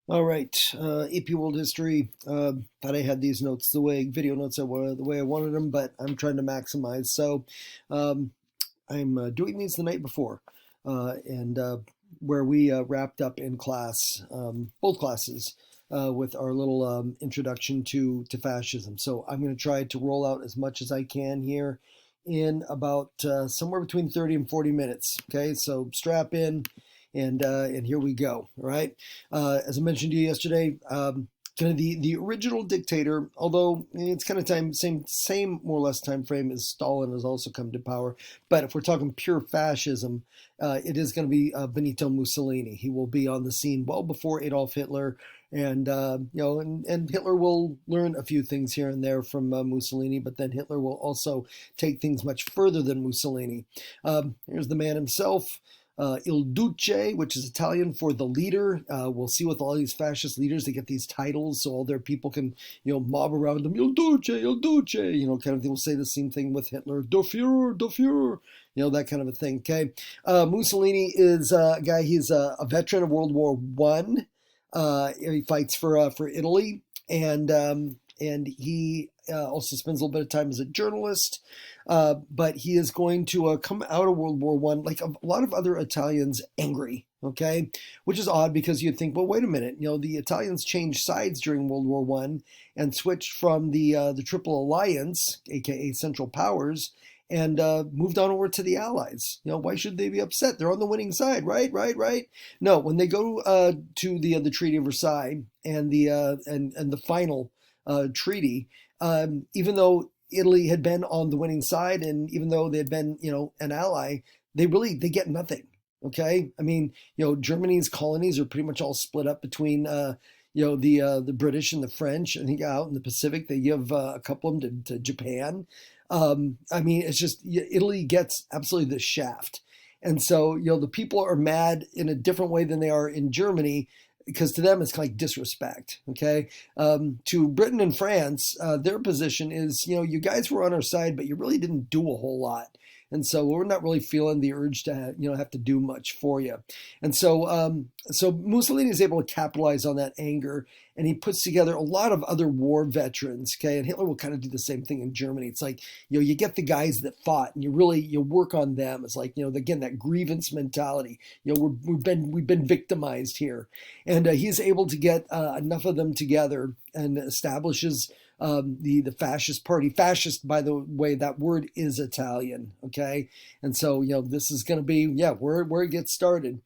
All right, AP World History. Thought I had these notes video notes the way I wanted them, but I'm trying to maximize. So um, I'm doing these the night before, and where we wrapped up in class, both classes, with our little introduction to fascism. So I'm going to try to roll out as much as I can here in about somewhere between 30 and 40 minutes. Okay, so strap in, and here we go. All right. As I mentioned to you yesterday, kind of the original dictator, although it's kind of same more or less time frame as Stalin has also come to power. But if we're talking pure fascism, it is going to be Benito Mussolini. He will be on the scene well before Adolf Hitler, and and Hitler will learn a few things here and there from Mussolini, but then Hitler will also take things much further than Mussolini. Here's the man himself. Il Duce, which is Italian for the leader. We'll see with all these fascist leaders, they get these titles so all their people can, mob around them. Il Duce, Il Duce, kind of thing. We'll say the same thing with Hitler. Der Fuhrer, Der Fuhrer, that kind of a thing. Okay. Mussolini is a guy, he's a veteran of World War One. He fights for Italy, and he also spends a little bit of time as a journalist. But he is going to come out of World War One, like a lot of other Italians, angry. Okay, which is odd because you'd think, well, wait a minute, the Italians changed sides during World War One and switched from the Triple Alliance, aka Central Powers, and moved on over to the Allies. Why should they be upset? They're on the winning side, right? Right? Right? No, when they go to the Treaty of Versailles and the final treaty, even though Italy had been on the winning side, and even though they had been, an ally, they get nothing. Okay, I mean, Germany's colonies are pretty much all split up between, the British and the French. I think out in the Pacific they give a couple of them to Japan. I mean, it's just Italy gets absolutely the shaft, and so the people are mad in a different way than they are in Germany, because to them it's like disrespect. Okay, to Britain and France, their position is, you guys were on our side, but you really didn't do a whole lot. And so we're not really feeling the urge to, have to do much for you. And so Mussolini is able to capitalize on that anger, and he puts together a lot of other war veterans. Okay, and Hitler will kind of do the same thing in Germany. It's like, you get the guys that fought, and you work on them. It's like, again, that grievance mentality. We've been victimized here, and he's able to get enough of them together and establishes the fascist party. Fascist, by the way, that word is Italian. Okay, and so this is going to be where it gets started.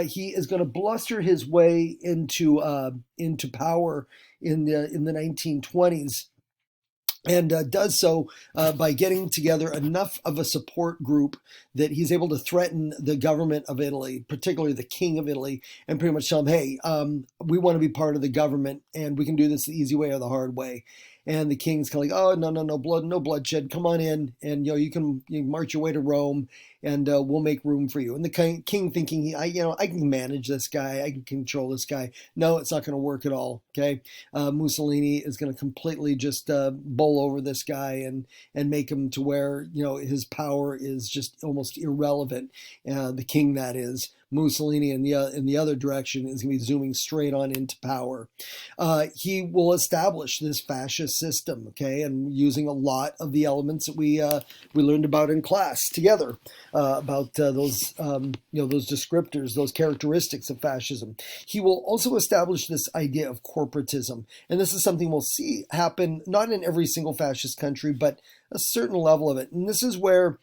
He is going to bluster his way into power in the 1920s, and does so by getting together enough of a support group that he's able to threaten the government of Italy, particularly the king of Italy, and pretty much tell him, hey, we want to be part of the government, and we can do this the easy way or the hard way. And the king's kind of like, oh, no, no, no bloodshed. Come on in, and you can march your way to Rome, and we'll make room for you. And the king thinking, I can manage this guy, I can control this guy. No, it's not going to work at all. Okay, Mussolini is going to completely just bowl over this guy and make him to where his power is just almost irrelevant. The king, that is. Mussolini in the other direction is going to be zooming straight on into power. He will establish this fascist system, okay, and using a lot of the elements that we learned about in class together, about those descriptors, those characteristics of fascism. He will also establish this idea of corporatism, and this is something we'll see happen not in every single fascist country, but a certain level of it. And this is where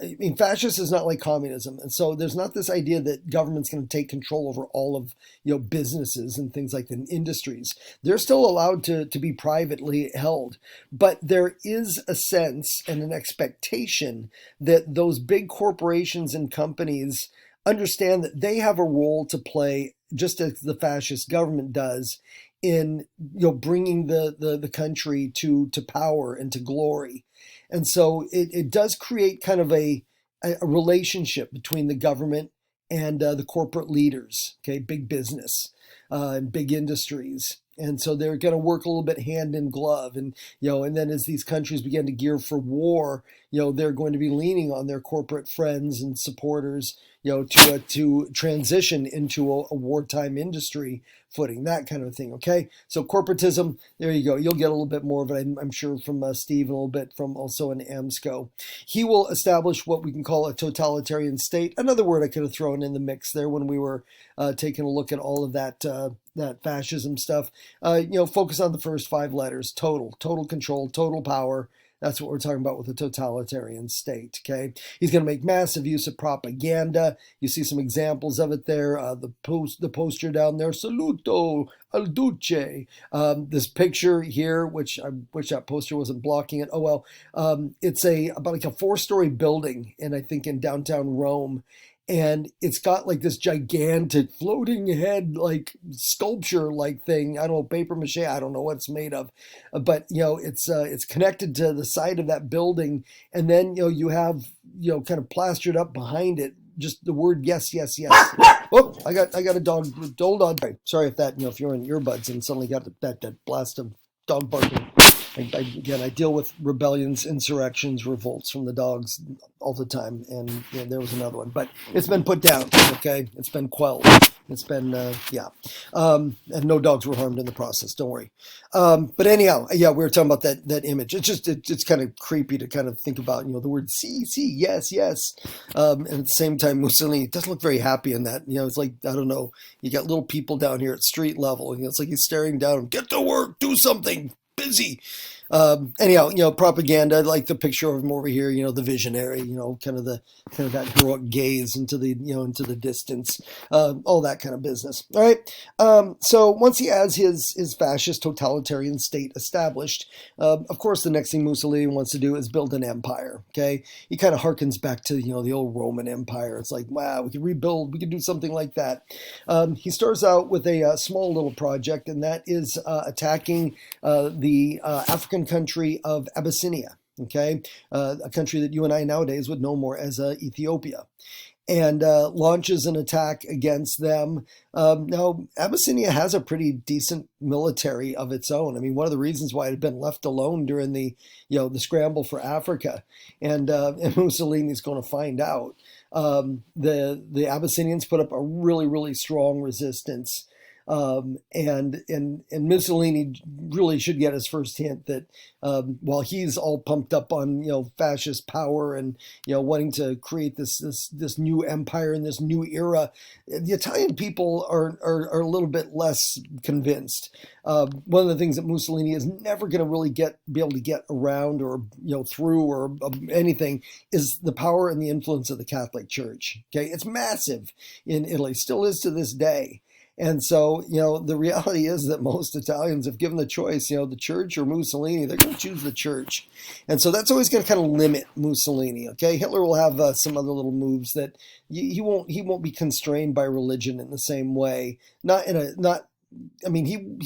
I mean, fascist is not like communism, and so there's not this idea that government's going to take control over all of businesses and things like the industries. They're still allowed to be privately held, but there is a sense and an expectation that those big corporations and companies understand that they have a role to play, just as the fascist government does, in bringing the country to power and to glory. And so it does create kind of a relationship between the government and the corporate leaders, okay, big business and big industries. And so they're going to work a little bit hand in glove. And, and then as these countries begin to gear for war, they're going to be leaning on their corporate friends and supporters, to transition into a wartime industry footing, that kind of thing. Okay, so corporatism, there you go. You'll get a little bit more of it, I'm sure, from Steve, and a little bit from also an AMSCO. He will establish what we can call a totalitarian state. Another word I could have thrown in the mix there when we were taking a look at all of that that fascism stuff. Focus on the first 5 letters: total control, total power. That's what we're talking about with a totalitarian state, okay? He's going to make massive use of propaganda. You see some examples of it there. The poster down there, Saluto al Duce. This picture here, which I wish that poster wasn't blocking it. Oh, well. It's about like a 4-story building, and I think in downtown Rome. And it's got like this gigantic floating head, like sculpture like thing. I don't know, paper mache. I don't know what it's made of, but it's connected to the side of that building. And then, you have, kind of plastered up behind it, just the word yes, yes, yes. Oh, I got a dog. Hold on. Sorry if that, if you're in earbuds and suddenly got that blast of dog barking. I deal with rebellions, insurrections, revolts from the dogs all the time, and there was another one, but it's been put down. Okay, it's been quelled. It's been and no dogs were harmed in the process. Don't worry. But anyhow, we were talking about that image. It's kind of creepy to kind of think about the word see, yes, and at the same time, Mussolini doesn't look very happy in that. It's like, I don't know. You got little people down here at street level, and it's like he's staring down. Get to work, do something. Busy. Anyhow, propaganda, like the picture of him over here, the visionary, kind of that heroic gaze into the distance, all that kind of business. All right. So once he has his fascist totalitarian state established, of course, the next thing Mussolini wants to do is build an empire. Okay. He kind of harkens back to, the old Roman Empire. It's like, wow, we could rebuild, we could do something like that. He starts out with a small little project, and that is attacking the African country of Abyssinia, okay, a country that you and I nowadays would know more as Ethiopia, and launches an attack against them. Now, Abyssinia has a pretty decent military of its own. I mean, one of the reasons why it had been left alone during the scramble for Africa, and Mussolini's going to find out. The Abyssinians put up a really, really strong resistance. And Mussolini really should get his first hint that while he's all pumped up on fascist power and wanting to create this new empire and this new era, the Italian people are a little bit less convinced. One of the things that Mussolini is never going to really be able to get around or through or anything is the power and the influence of the Catholic Church. Okay, it's massive in Italy, still is to this day. And so, the reality is that most Italians, if given the choice, the church or Mussolini, they're going to choose the church. And so that's always going to kind of limit Mussolini. Okay, Hitler will have some other little moves that he won't be constrained by religion in the same way. He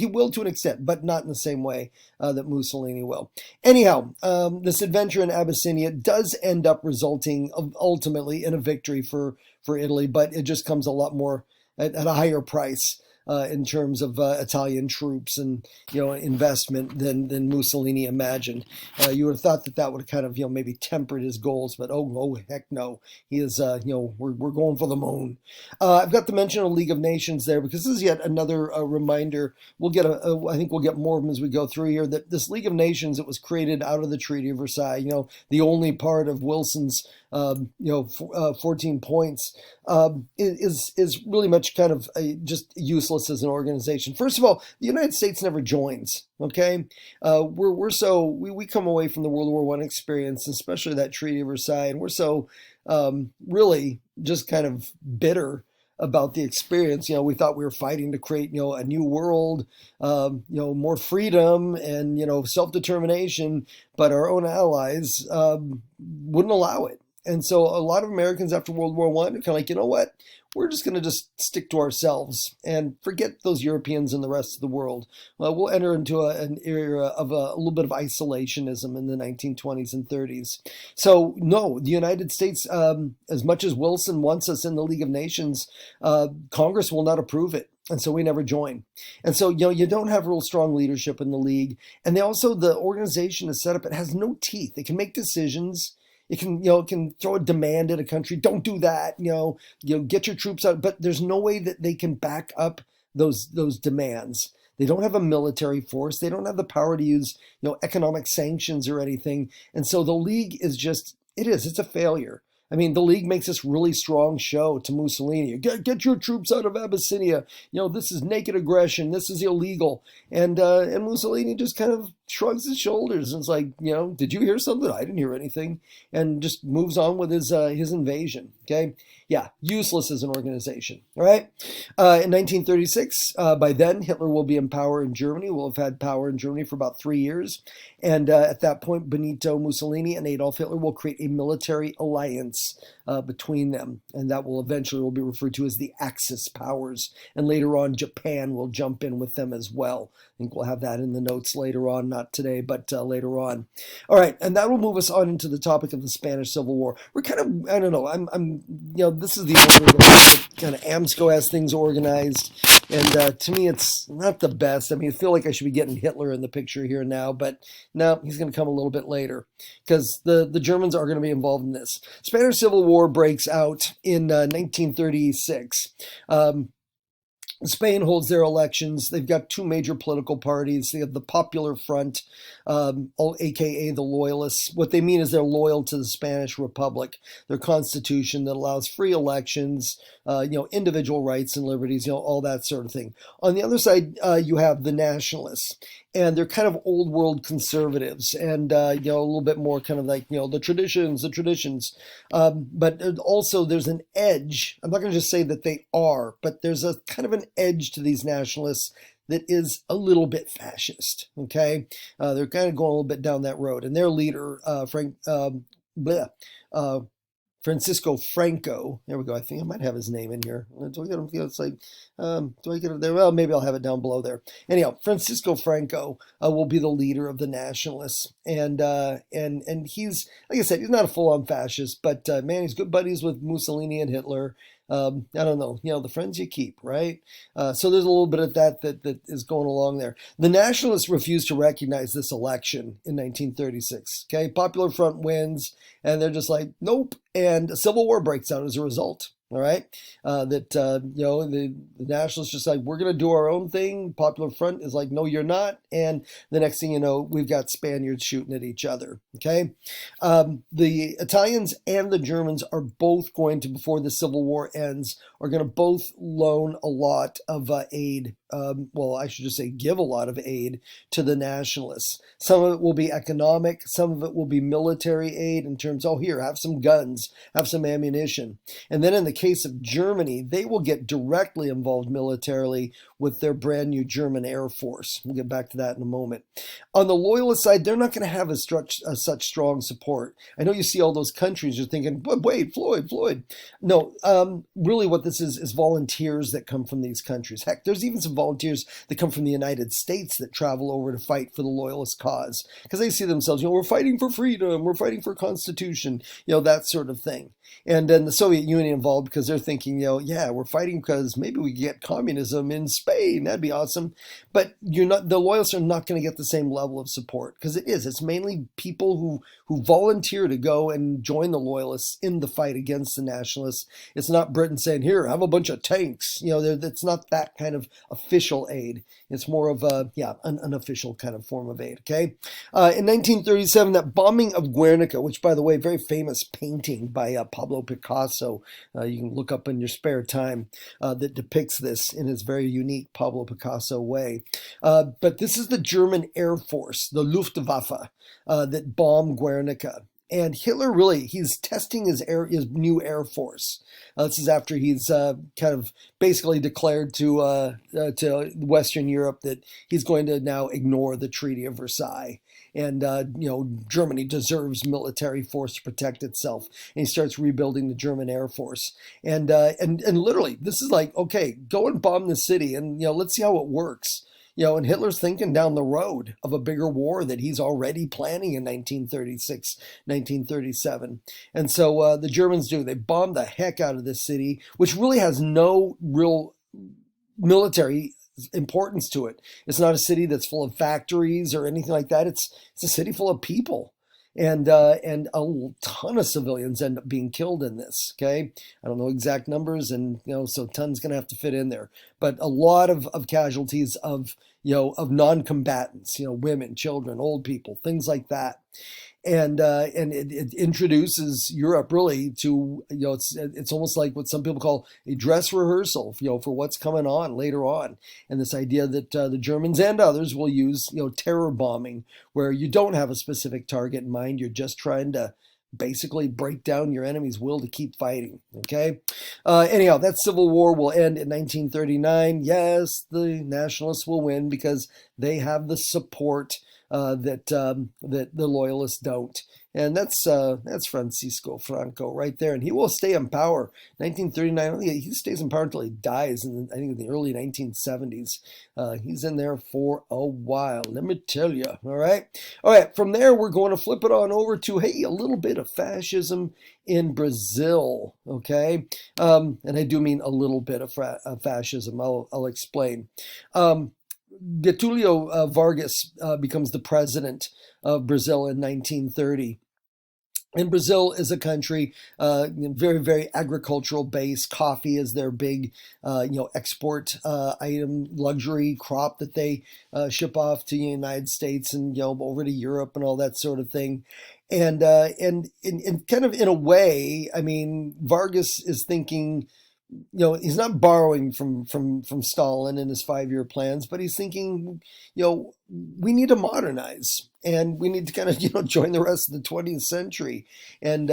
will to an extent, but not in the same way that Mussolini will. Anyhow, this adventure in Abyssinia does end up resulting ultimately in a victory for Italy, but it just comes a lot more at a higher price in terms of Italian troops and investment than Mussolini imagined. You would have thought that would have kind of maybe tempered his goals, but oh heck no, he is we're going for the moon. I've got to mention a League of Nations there because this is yet another reminder. We'll get I think we'll get more of them as we go through here. That this League of Nations, it was created out of the Treaty of Versailles. The only part of Wilson's 14 points is really much kind of just useless as an organization. First of all, the United States never joins. Okay, we come away from the World War I experience, especially that Treaty of Versailles, and we're so really just kind of bitter about the experience. We thought we were fighting to create a new world, more freedom and self-determination, but our own allies wouldn't allow it. And so a lot of Americans after World War I are kind of like, what? We're just going to just stick to ourselves and forget those Europeans and the rest of the world. We'll enter into an era of a little bit of isolationism in the 1920s and 30s. So no, the United States, as much as Wilson wants us in the League of Nations, Congress will not approve it. And so we never join. And so, you don't have real strong leadership in the league. And the organization is set up, it has no teeth. It can make decisions. It can throw a demand at a country. Don't do that. Get your troops out. But there's no way that they can back up those demands. They don't have a military force. They don't have the power to use, economic sanctions or anything. And so the league is it's a failure. I mean, the league makes this really strong show to Mussolini. Get your troops out of Abyssinia. This is naked aggression. This is illegal. And Mussolini just kind of shrugs his shoulders and is like, did you hear something? I didn't hear anything. And just moves on with his invasion. Okay. Yeah. Useless as an organization. All right. In 1936, by then, Hitler will be in power in Germany. Will have had power in Germany for about 3 years. And at that point, Benito Mussolini and Adolf Hitler will create a military alliance between them. And that will eventually be referred to as the Axis powers. And later on, Japan will jump in with them as well. I think we'll have that in the notes later on, not today, but later on. All right, and that will move us on into the topic of the Spanish Civil War. We're kind of, I don't know, this is the order that kind of AMSCO has things organized. And to me, it's not the best. I mean, I feel like I should be getting Hitler in the picture here now, but no, he's going to come a little bit later because the Germans are going to be involved in this. Spanish Civil War breaks out in 1936. Spain holds their elections. They've got two major political parties. They have the Popular Front, aka the Loyalists. What they mean is they're loyal to the Spanish Republic, their constitution that allows free elections, individual rights and liberties, all that sort of thing. On the other side, you have the Nationalists. And they're kind of old world conservatives and, a little bit more kind of like, the traditions. But also there's an edge. I'm not going to just say that they are, but there's a kind of an edge to these nationalists that is a little bit fascist. Okay. They're kind of going a little bit down that road. And their leader, Francisco Franco. There we go. I think I might have his name in here. Do I get him? It's like, do I get it there? Well, maybe I'll have it down below there. Anyhow, Francisco Franco will be the leader of the Nationalists, and he's, like I said, he's not a full-on fascist, but man, he's good buddies with Mussolini and Hitler. I don't know, the friends you keep, right? So there's a little bit of that is going along there. The Nationalists refused to recognize this election in 1936. Okay, Popular Front wins, and they're just like, nope, and a civil war breaks out as a result. All right, the Nationalists just like, we're going to do our own thing. Popular Front is like, no, you're not. And the next thing you know, we've got Spaniards shooting at each other. Okay, the Italians and the Germans are both going to, before the Civil War ends, are going to both loan a lot of aid. I should just say give a lot of aid to the Nationalists. Some of it will be economic. Some of it will be military aid in terms, here, have some guns, have some ammunition. And then in the case of Germany, they will get directly involved militarily with their brand new German Air Force. We'll get back to that in a moment. On the Loyalist side, they're not going to have such strong support. I know you see all those countries, you're thinking, but wait, Floyd. No, really what this is volunteers that come from these countries. Heck, there's even some volunteers that come from the United States that travel over to fight for the Loyalist cause because they see themselves, we're fighting for freedom, we're fighting for Constitution, that sort of thing. And then the Soviet Union involved because they're thinking, we're fighting because maybe we get communism in Spain. That'd be awesome. But the Loyalists are not going to get the same level of support because it's mainly people who volunteer to go and join the Loyalists in the fight against the Nationalists. It's not Britain saying, here, have a bunch of tanks. It's not that kind of official aid. It's more of an unofficial kind of form of aid. Okay. In 1937, that bombing of Guernica, which, by the way, very famous painting by Pablo Picasso. You can look up in your spare time that depicts this in his very unique Pablo Picasso way. But this is the German Air Force, the Luftwaffe, that bombed Guernica. And Hitler he's testing his new Air Force. This is after he's kind of basically declared to Western Europe that he's going to now ignore the Treaty of Versailles. And, Germany deserves military force to protect itself. And he starts rebuilding the German Air Force. And literally, this is like, okay, go and bomb the city and, let's see how it works. And Hitler's thinking down the road of a bigger war that he's already planning in 1936, 1937. And so the Germans they bomb the heck out of this city, which really has no real military importance to it. It's not a city that's full of factories or anything like that. It's a city full of people. And a ton of civilians end up being killed in this. Okay, I don't know exact numbers, and so tons going to have to fit in there. But a lot of casualties of of non-combatants, women, children, old people, things like that. And it introduces Europe really to it's almost like what some people call a dress rehearsal for what's coming on later on, and this idea that the Germans and others will use terror bombing, where you don't have a specific target in mind, you're just trying to basically break down your enemy's will to keep fighting. Okay. Anyhow, that civil war will end in 1939. Yes, the nationalists will win because they have the support that the loyalists don't, and that's Francisco Franco right there, and he will stay in power. 1939, he stays in power until he dies, I think in the early 1970s. He's in there for a while, let me tell you. All right. From there, we're going to flip it on over to a little bit of fascism in Brazil. Okay, and I do mean a little bit of fascism. I'll explain. Getulio Vargas becomes the president of Brazil in 1930. And Brazil is a country very, very agricultural based. Coffee is their big, export item, luxury crop that they ship off to the United States and over to Europe and all that sort of thing. And in kind of in a way, I mean, Vargas is thinking. He's not borrowing from Stalin and his 5-year plans, but he's thinking, we need to modernize and we need to kind of, join the rest of the 20th century and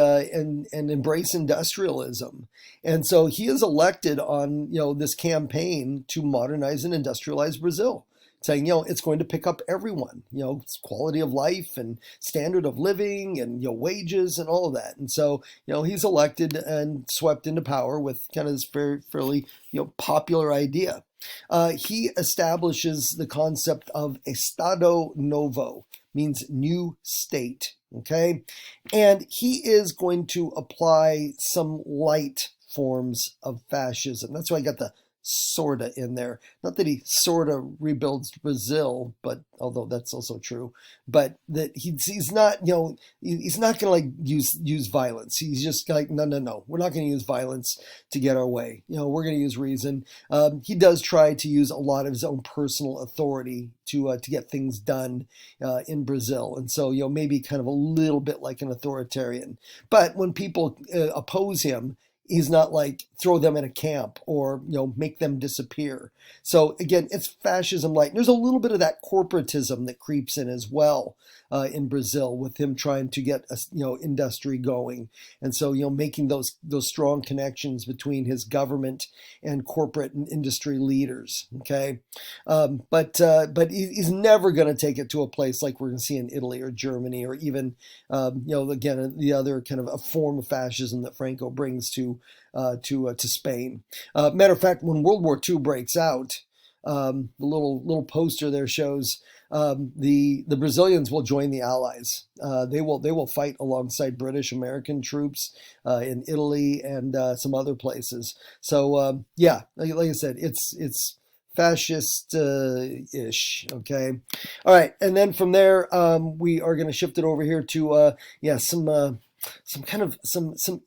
embrace industrialism. And so he is elected on, this campaign to modernize and industrialize Brazil, saying, it's going to pick up everyone, it's quality of life and standard of living and, wages and all of that. And so, he's elected and swept into power with kind of this fairly, popular idea. He establishes the concept of Estado Novo, means new state. Okay. And he is going to apply some light forms of fascism. That's why I got the sorta in there. Not that he sorta rebuilds Brazil, but although that's also true, but that he's not, he's not going to use violence. He's just like, no, we're not going to use violence to get our way. We're going to use reason. He does try to use a lot of his own personal authority to get things done in Brazil. And so, maybe kind of a little bit like an authoritarian. But when people oppose him, he's not like throw them in a camp or, make them disappear. So again, it's fascism light. There's a little bit of that corporatism that creeps in as well in Brazil with him trying to get, industry going. And so, making those strong connections between his government and corporate and industry leaders. Okay. But he's never going to take it to a place like we're going to see in Italy or Germany or even, again, the other kind of a form of fascism that Franco brings to Spain. Matter of fact, when World War II breaks out, the little poster there shows the Brazilians will join the Allies. They will fight alongside British American troops in Italy and some other places. So like I said, it's fascist-ish. Okay, all right, and then from there we are going to shift it over here to some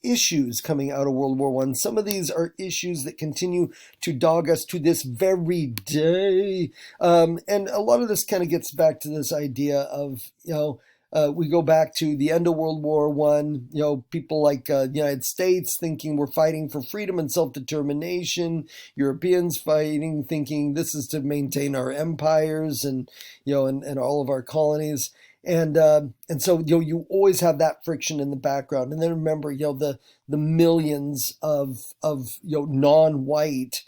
issues coming out of World War I. Some of these are issues that continue to dog us to this very day. And a lot of this kind of gets back to this idea of, we go back to the end of World War I, people like the United States thinking we're fighting for freedom and self-determination, Europeans fighting, thinking this is to maintain our empires and all of our colonies. And so you always have that friction in the background, and then remember the millions of non-white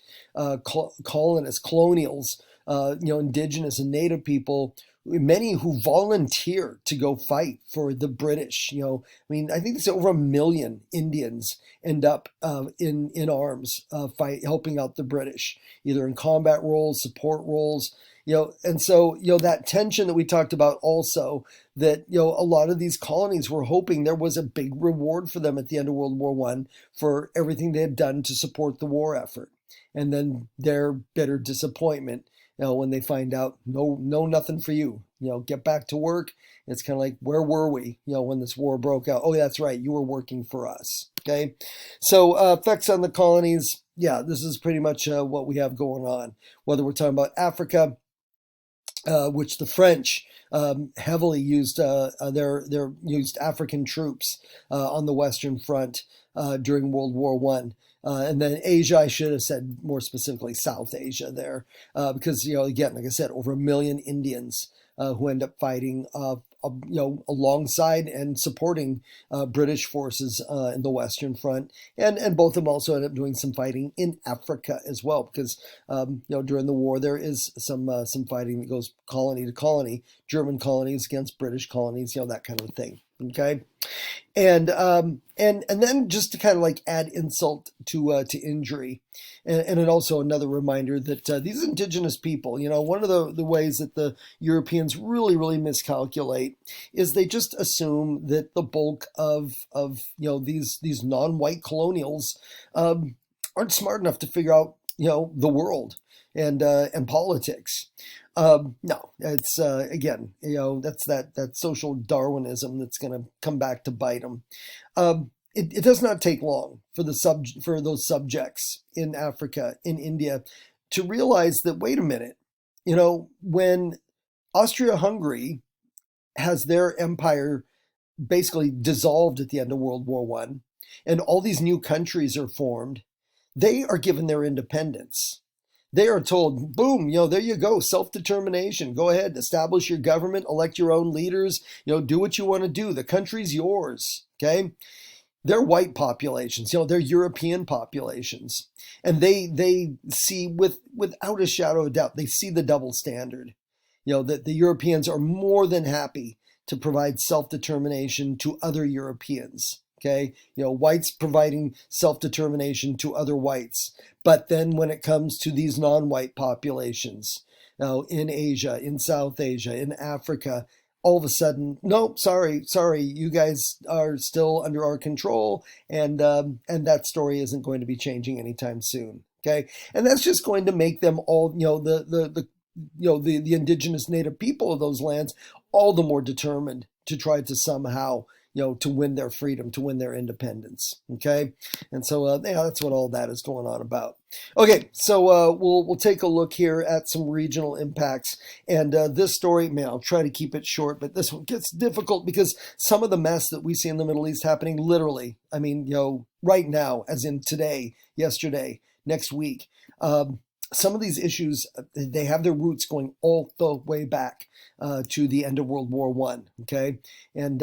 colonists, colonials, indigenous and native people, many who volunteer to go fight for the British. I think it's over 1 million Indians end up in arms, helping out the British, either in combat roles, support roles. And so, that tension that we talked about also, that, a lot of these colonies were hoping there was a big reward for them at the end of World War I for everything they had done to support the war effort. and then their bitter disappointment, when they find out, no, no, nothing for you. Get back to work. It's kind of like, where were we? When this war broke out. Oh, that's right, you were working for us. Okay, so effects on the colonies. Yeah, this is pretty much what we have going on. Whether we're talking about Africa, which the French heavily used their used African troops on the Western Front during World War One. And then Asia, I should have said more specifically South Asia there, because, again, like I said, over 1 million Indians who end up fighting, alongside and supporting British forces in the Western Front, and both of them also end up doing some fighting in Africa as well, because during the war there is some fighting that goes colony to colony, German colonies against British colonies, that kind of thing. Okay. And then just to kind of like add insult to injury, and also another reminder that these indigenous people, one of the ways that the Europeans really miscalculate is they just assume that the bulk of these non-white colonials aren't smart enough to figure out the world and politics. No, it's again, that's that social Darwinism that's going to come back to bite them. It does not take long for those subjects in Africa, in India, to realize that, wait a minute, when Austria-Hungary has their empire basically dissolved at the end of World War One, and all these new countries are formed, they are given their independence. They are told, boom, there you go, self-determination. Go ahead, establish your government, elect your own leaders, do what you want to do. The country's yours, okay? They're white populations, they're European populations. And they see, without a shadow of a doubt, they see the double standard. That the Europeans are more than happy to provide self-determination to other Europeans. Okay, whites providing self-determination to other whites. But then when it comes to these non-white populations, in Asia, in South Asia, in Africa, all of a sudden, nope, sorry, you guys are still under our control, and that story isn't going to be changing anytime soon. Okay, and that's just going to make them all, the indigenous native people of those lands, all the more determined to try to somehow to win their freedom, to win their independence. Okay, and so that's what all that is going on about. Okay, so we'll take a look here at some regional impacts, and this story, man, I'll try to keep it short, but this one gets difficult because some of the mess that we see in the Middle East happening literally, I mean, right now, as in today, yesterday, next week. Some of these issues, they have their roots going all the way back to the end of World War One. Okay, and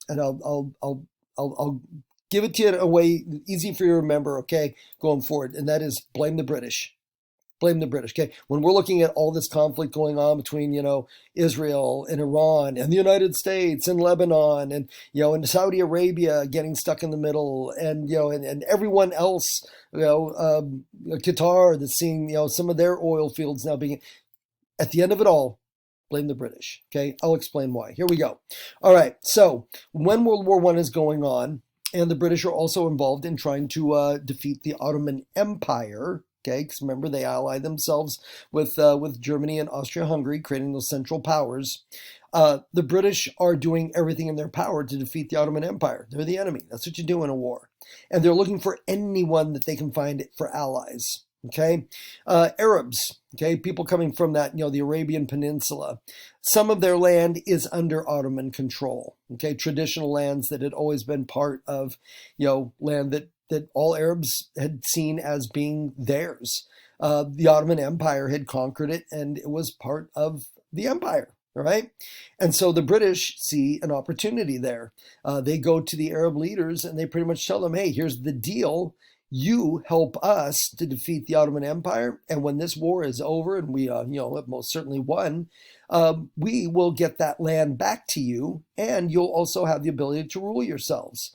I'll give it to you in a way easy for you to remember, okay, going forward, and that is blame the British. Blame the British, okay? When we're looking at all this conflict going on between, Israel and Iran and the United States and Lebanon and, and Saudi Arabia getting stuck in the middle and, and everyone else, Qatar that's seeing, some of their oil fields now being, at the end of it all, blame the British, okay? I'll explain why. Here we go. All right, so when World War I is going on, and the British are also involved in trying to defeat the Ottoman Empire, okay? Because remember, they allied themselves with Germany and Austria-Hungary, creating those central powers. The British are doing everything in their power to defeat the Ottoman Empire. They're the enemy. That's what you do in a war. And they're looking for anyone that they can find for allies. Okay, Arabs, okay, people coming from that, the Arabian Peninsula. Some of their land is under Ottoman control. Okay, traditional lands that had always been part of, land that all Arabs had seen as being theirs. The Ottoman Empire had conquered it, and it was part of the empire. All right. And so the British see an opportunity there. They go to the Arab leaders and they pretty much tell them, hey, here's the deal. You help us to defeat the Ottoman Empire, and when this war is over and we, have most certainly won, we will get that land back to you, and you'll also have the ability to rule yourselves,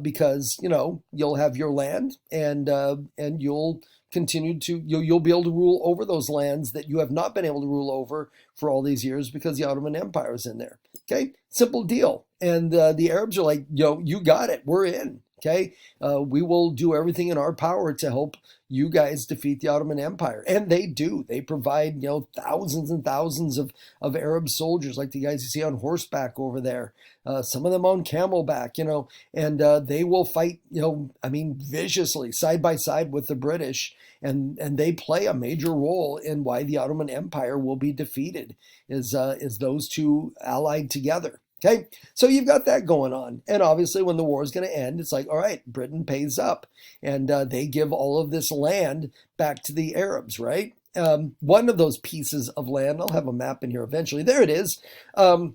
because you'll have your land, and you'll continue to you'll be able to rule over those lands that you have not been able to rule over for all these years because the Ottoman Empire is in there. Okay, simple deal. And the Arabs are like, you got it, we're in. Okay, we will do everything in our power to help you guys defeat the Ottoman Empire, and they do. They provide, thousands and thousands of Arab soldiers, like the guys you see on horseback over there. Some of them on camelback, and they will fight, viciously side by side with the British, and they play a major role in why the Ottoman Empire will be defeated. Is those two allied together? Okay, so you've got that going on. And obviously, when the war is going to end, it's like, all right, Britain pays up and they give all of this land back to the Arabs, right? One of those pieces of land, I'll have a map in here eventually. There it is. One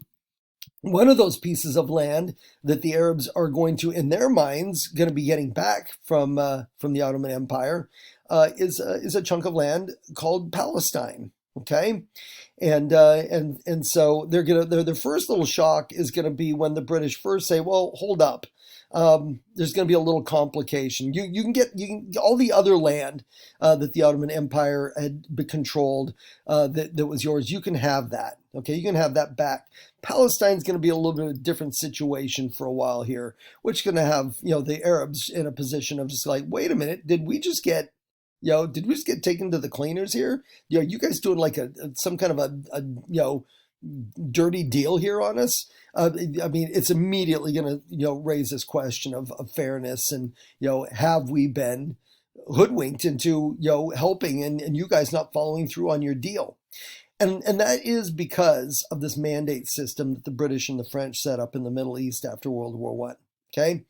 of those pieces of land that the Arabs are going to, in their minds, going to be getting back from the Ottoman Empire is a chunk of land called Palestine. Okay, and so their first little shock is gonna be when the British first say, well, hold up, there's gonna be a little complication. You can get all the other land that the Ottoman Empire had controlled that was yours. You can have that. Okay, you can have that back. Palestine's going to be a little bit of a different situation for a while here, which is going to have the Arabs in a position of just like, wait a minute, did we just get taken to the cleaners here? You guys doing like some kind of a dirty deal here on us? It's immediately going to raise this question of fairness and have we been hoodwinked into helping and you guys not following through on your deal? And that is because of this mandate system that the British and the French set up in the Middle East after World War I. Okay,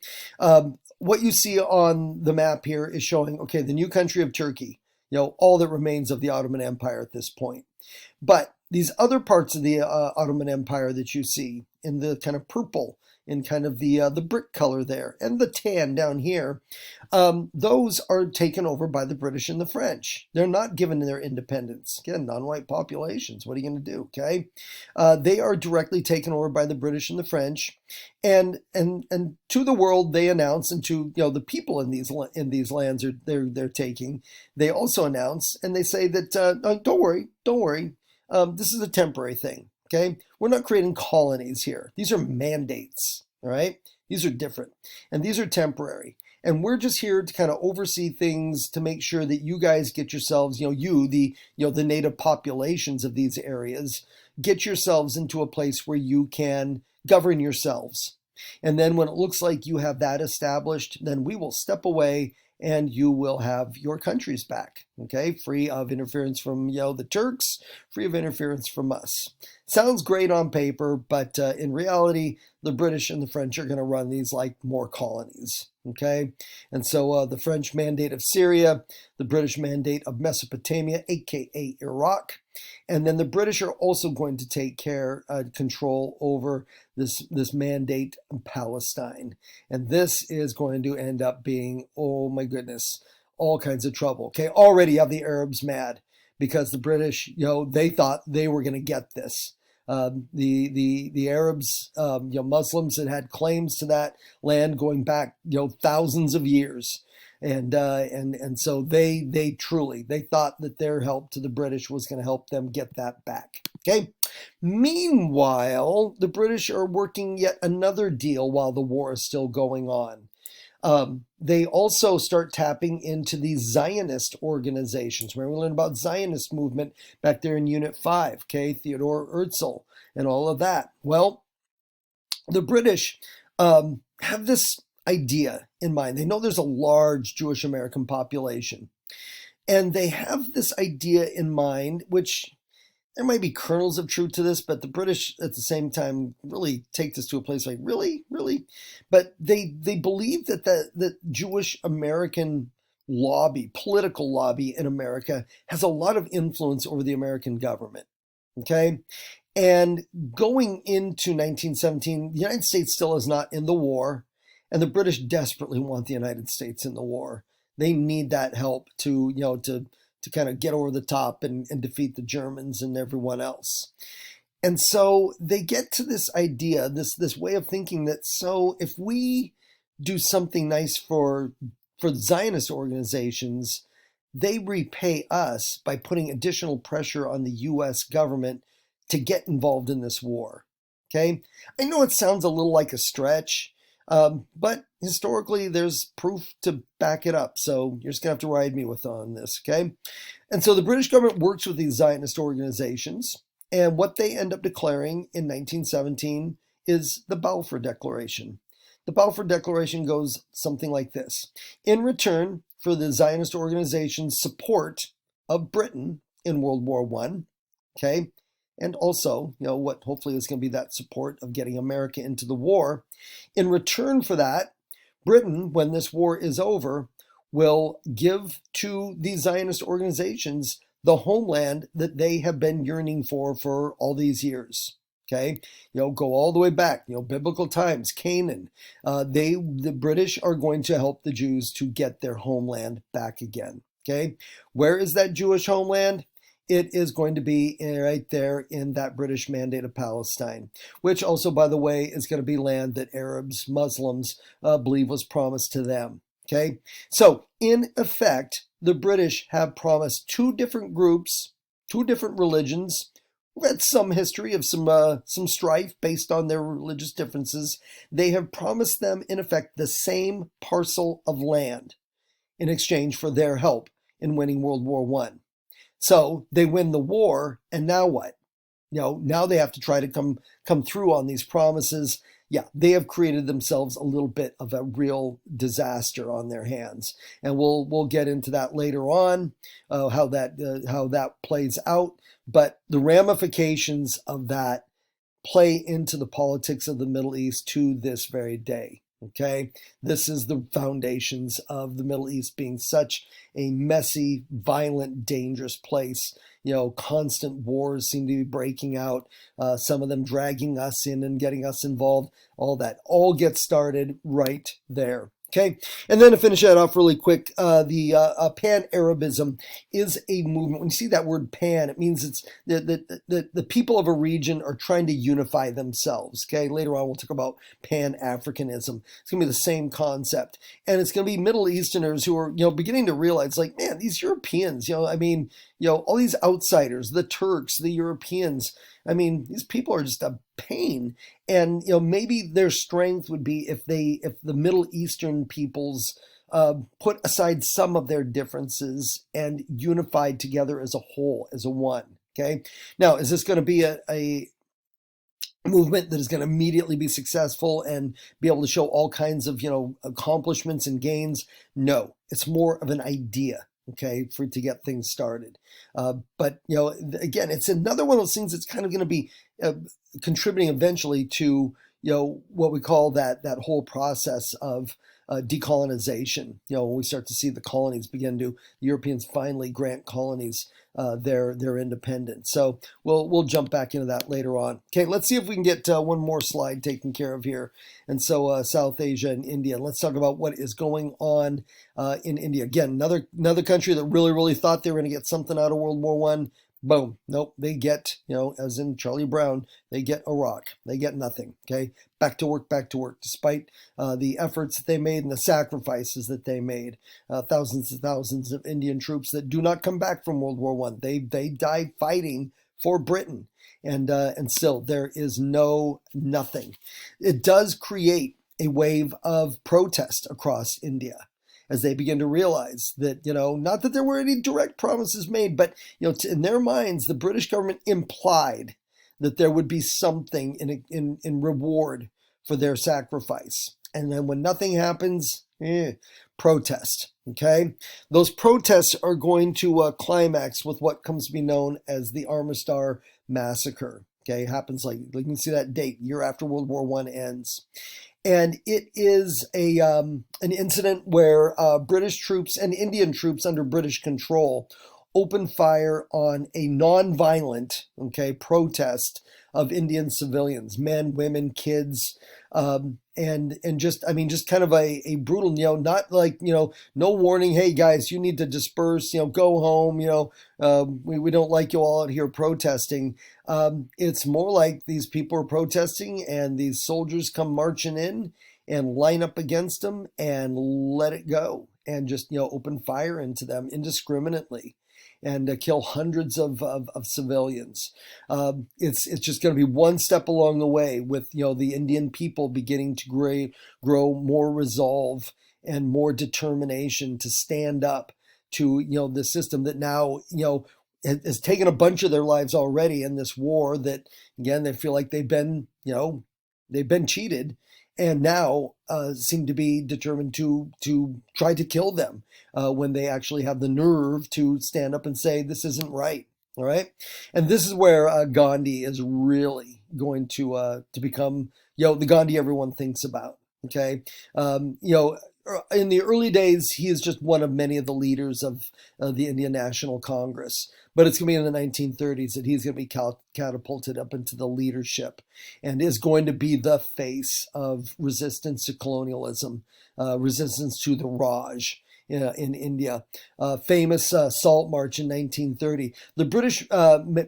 what you see on the map here is showing, okay, the new country of Turkey, all that remains of the Ottoman Empire at this point. But these other parts of the Ottoman Empire that you see in the kind of purple, in kind of the brick color there, and the tan down here, those are taken over by the British and the French. They're not given their independence. Again, non-white populations. What are you going to do? Okay, they are directly taken over by the British and the French, and to the world they announce, and to the people in these lands they're taking, they also announce and they say that don't worry, this is a temporary thing. Okay, we're not creating colonies here. These are mandates, all right? These are different, and these are temporary. And we're just here to kind of oversee things to make sure that you guys get yourselves, the native populations of these areas, get yourselves into a place where you can govern yourselves. And then when it looks like you have that established, then we will step away and you will have your countries back, okay? Free of interference from, the Turks, free of interference from us. Sounds great on paper, but in reality, the British and the French are going to run these like more colonies, okay? And so the French mandate of Syria, the British mandate of Mesopotamia, aka Iraq, and then the British are also going to take control over this mandate of Palestine. And this is going to end up being, oh my goodness, all kinds of trouble. Okay, already have the Arabs mad because the British, they thought they were going to get this. The Arabs, Muslims had claims to that land going back, thousands of years. And so they truly thought that their help to the British was going to help them get that back. Okay. Meanwhile, the British are working yet another deal while the war is still going on. They also start tapping into these Zionist organizations. Remember, we learned about Zionist movement back there in Unit 5, okay? Theodore Herzl and all of that. Well, the British have this idea in mind. They know there's a large Jewish American population. And they have this idea in mind, which there might be kernels of truth to this, but the British at the same time really take this to a place like, really? But they believe that the Jewish American lobby, political lobby in America, has a lot of influence over the American government. Okay? And going into 1917, the United States still is not in the war, and the British desperately want the United States in the war. They need that help to kind of get over the top and defeat the Germans and everyone else. And so they get to this idea, this way of thinking that, so if we do something nice for Zionist organizations, they repay us by putting additional pressure on the U.S. government to get involved in this war. Okay? I know it sounds a little like a stretch, But historically, there's proof to back it up. So you're just going to have to ride me with on this, okay? And so the British government works with these Zionist organizations. And what they end up declaring in 1917 is the Balfour Declaration. The Balfour Declaration goes something like this. In return for the Zionist organization's support of Britain in World War I, okay, and also, what hopefully is going to be that support of getting America into the war, in return for that, Britain, when this war is over, will give to these Zionist organizations the homeland that they have been yearning for all these years. Okay, go all the way back, biblical times, Canaan. The British are going to help the Jews to get their homeland back again. Okay, where is that Jewish homeland? It is going to be right there in that British Mandate of Palestine, which also, by the way, is going to be land that Arabs, Muslims believe was promised to them. Okay, so in effect, the British have promised two different groups, two different religions. We've had some history of some strife based on their religious differences. They have promised them, in effect, the same parcel of land in exchange for their help in winning World War I. So they win the war, and now what? Now they have to try to come through on these promises. Yeah, they have created themselves a little bit of a real disaster on their hands, and we'll get into that later on, how that plays out. But the ramifications of that play into the politics of the Middle East to this very day. Okay, this is the foundations of the Middle East being such a messy, violent, dangerous place. Constant wars seem to be breaking out, some of them dragging us in and getting us involved. All that all gets started right there. Okay, and then to finish that off really quick, the Pan-Arabism is a movement. When you see that word pan, it means it's the people of a region are trying to unify themselves. Okay, later on we'll talk about Pan-Africanism. It's going to be the same concept, and it's going to be Middle Easterners who are beginning to realize, like, man, these Europeans, all these outsiders, the Turks, the Europeans. These people are just a pain. And, maybe their strength would be if the Middle Eastern peoples put aside some of their differences and unified together as a whole, as a one. Okay. Now, is this going to be a movement that is going to immediately be successful and be able to show all kinds of, accomplishments and gains? No, it's more of an idea. Okay, to get things started. But, again, it's another one of those things that's kind of going to be contributing eventually to, what we call that whole process of decolonization. When we start to see the colonies the Europeans finally grant colonies their independence. So we'll jump back into that later on. Okay, let's see if we can get one more slide taken care of here. And so South Asia and India. Let's talk about what is going on in India. Again, another country that really thought they were going to get something out of World War I. Boom. Nope. They get, as in Charlie Brown, they get Iraq. They get nothing. Okay. Back to work, despite the efforts that they made and the sacrifices that they made. Thousands and thousands of Indian troops that do not come back from World War I. They died fighting for Britain. And still, there is nothing. It does create a wave of protest across India, as they begin to realize that, not that there were any direct promises made, but, in their minds, the British government implied that there would be something in reward for their sacrifice. And then when nothing happens, protest. Okay? Those protests are going to climax with what comes to be known as the Amritsar Massacre. Okay? It happens you can see that date, year after World War I ends. And it is an incident where British troops and Indian troops under British control open fire on a non-violent, protest of Indian civilians, men, women, kids, and just kind of a brutal, not no warning. Hey guys, you need to disperse, go home. We don't like you all out here protesting. It's more like these people are protesting and these soldiers come marching in and line up against them and let it go and just, open fire into them indiscriminately. and kill hundreds of civilians. It's just going to be one step along the way with the Indian people beginning to grow more resolve and more determination to stand up to the system that now has taken a bunch of their lives already in this war that again they feel like they've been cheated and now seem to be determined to try to kill them when they actually have the nerve to stand up and say this isn't right. All right, and this is where Gandhi is really going to become the Gandhi everyone thinks about. Okay, in the early days, he is just one of many of the leaders of the Indian National Congress. But it's going to be in the 1930s that he's going to be catapulted up into the leadership and is going to be the face of resistance to colonialism, resistance to the Raj in India. Famous Salt March in 1930. The British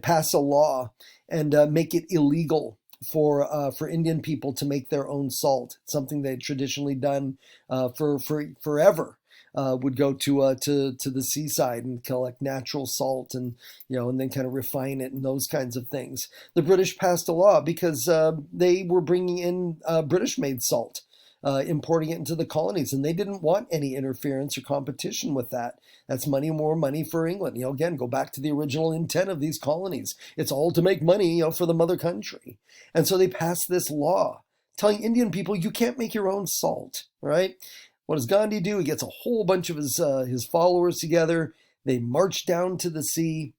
pass a law and make it illegal for Indian people to make their own salt, something they'd traditionally done for forever. Would go to the seaside and collect natural salt and and then kind of refine it and those kinds of things. The British passed a law because they were bringing in British-made salt, importing it into the colonies, and they didn't want any interference or competition with that. That's more money for England. Again, go back to the original intent of these colonies. It's all to make money, for the mother country. And so they passed this law telling Indian people, you can't make your own salt, right? What does Gandhi do? He gets a whole bunch of his followers together. They march down to the sea,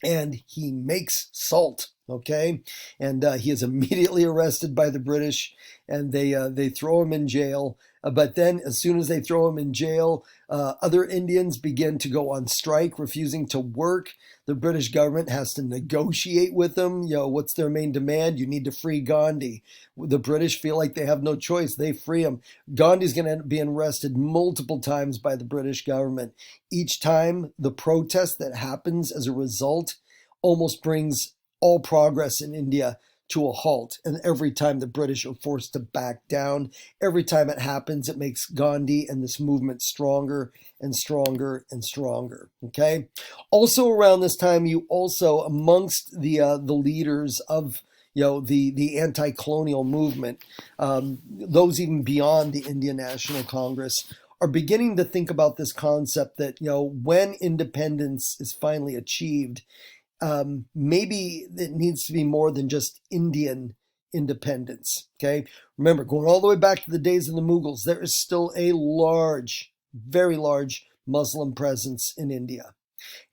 and he makes salt. Okay, and he is immediately arrested by the British, and they throw him in jail. But then, as soon as they throw him in jail, other Indians begin to go on strike, refusing to work. The British government has to negotiate with them. What's their main demand? You need to free Gandhi. The British feel like they have no choice. They free him. Gandhi's going to be arrested multiple times by the British government. Each time, the protest that happens as a result almost brings all progress in India to a halt. And every time the British are forced to back down, every time it happens, it makes Gandhi and this movement stronger and stronger and stronger. Okay. Also around this time, you also amongst the leaders of the anti-colonial movement, those even beyond the Indian National Congress, are beginning to think about this concept that when independence is finally achieved, maybe it needs to be more than just Indian independence. Okay. Remember, going all the way back to the days of the Mughals, there is still a very large Muslim presence in India.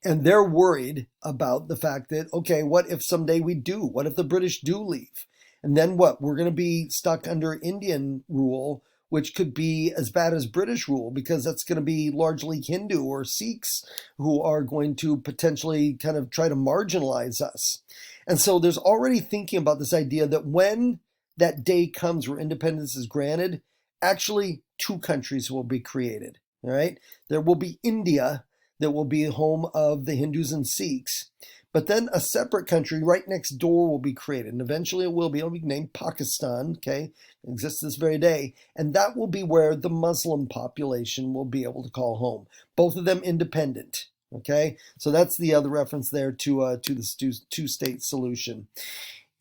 And they're worried about the fact that, okay, what if someday we do? What if the British do leave? And then what? We're going to be stuck under Indian rule, which could be as bad as British rule, because that's going to be largely Hindu or Sikhs who are going to potentially kind of try to marginalize us. And so there's already thinking about this idea that when that day comes where independence is granted, actually two countries will be created. All right. There will be India that will be home of the Hindus and Sikhs. But then a separate country right next door will be created. And eventually it'll be named Pakistan, okay? It exists this very day. And that will be where the Muslim population will be able to call home. Both of them independent, okay? So that's the other reference there to this two-state solution.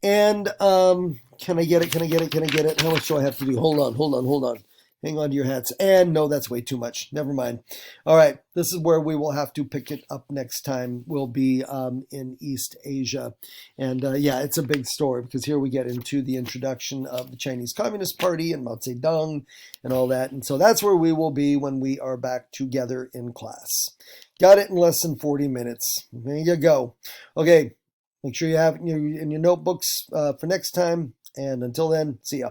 And can I get it? How much do I have to do? Hold on. Hang on to your hats. And no, that's way too much. Never mind. All right. This is where we will have to pick it up next time. We'll be in East Asia. And it's a big story because here we get into the introduction of the Chinese Communist Party and Mao Zedong and all that. And so that's where we will be when we are back together in class. Got it in less than 40 minutes. There you go. Okay. Make sure you have it in your notebooks for next time. And until then, see ya.